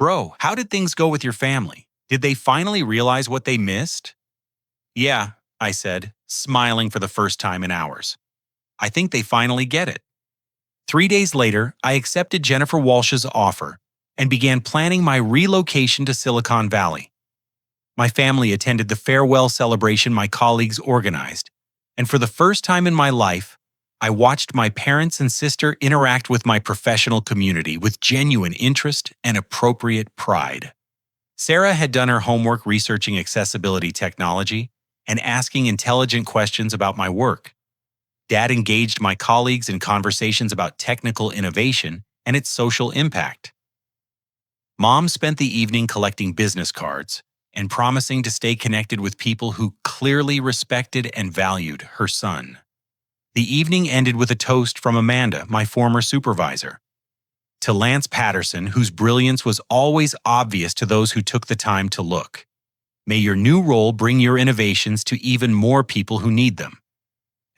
Bro, how did things go with your family? Did they finally realize what they missed? Yeah, I said, smiling for the first time in hours. I think they finally get it. 3 days later, I accepted Jennifer Walsh's offer and began planning my relocation to Silicon Valley. My family attended the farewell celebration my colleagues organized, and for the first time in my life, I watched my parents and sister interact with my professional community with genuine interest and appropriate pride. Sarah had done her homework researching accessibility technology and asking intelligent questions about my work. Dad engaged my colleagues in conversations about technical innovation and its social impact. Mom spent the evening collecting business cards and promising to stay connected with people who clearly respected and valued her son. The evening ended with a toast from Amanda, my former supervisor. To Lance Patterson, whose brilliance was always obvious to those who took the time to look. May your new role bring your innovations to even more people who need them.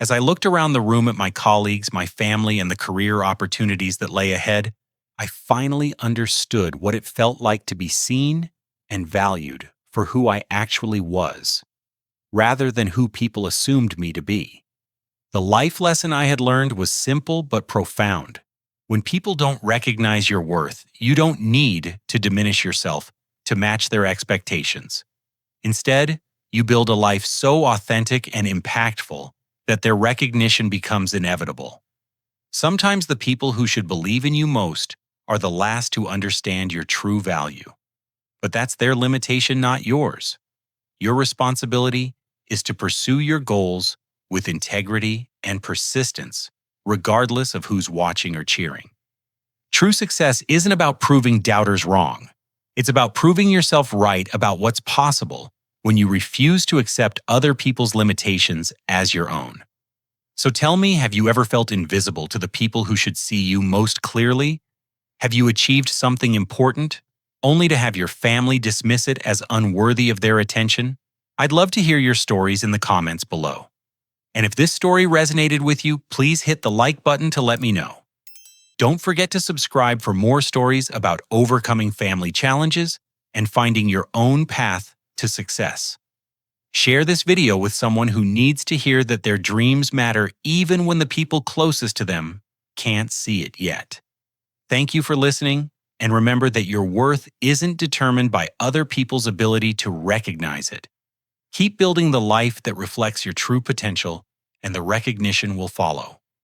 As I looked around the room at my colleagues, my family, and the career opportunities that lay ahead, I finally understood what it felt like to be seen and valued for who I actually was, rather than who people assumed me to be. The life lesson I had learned was simple but profound. When people don't recognize your worth, you don't need to diminish yourself to match their expectations. Instead, you build a life so authentic and impactful that their recognition becomes inevitable. Sometimes the people who should believe in you most are the last to understand your true value. But that's their limitation, not yours. Your responsibility is to pursue your goals with integrity and persistence, regardless of who's watching or cheering. True success isn't about proving doubters wrong. It's about proving yourself right about what's possible when you refuse to accept other people's limitations as your own. So tell me, have you ever felt invisible to the people who should see you most clearly? Have you achieved something important, only to have your family dismiss it as unworthy of their attention? I'd love to hear your stories in the comments below. And if this story resonated with you, please hit the like button to let me know. Don't forget to subscribe for more stories about overcoming family challenges and finding your own path to success. Share this video with someone who needs to hear that their dreams matter even when the people closest to them can't see it yet. Thank you for listening, and remember that your worth isn't determined by other people's ability to recognize it. Keep building the life that reflects your true potential, and the recognition will follow.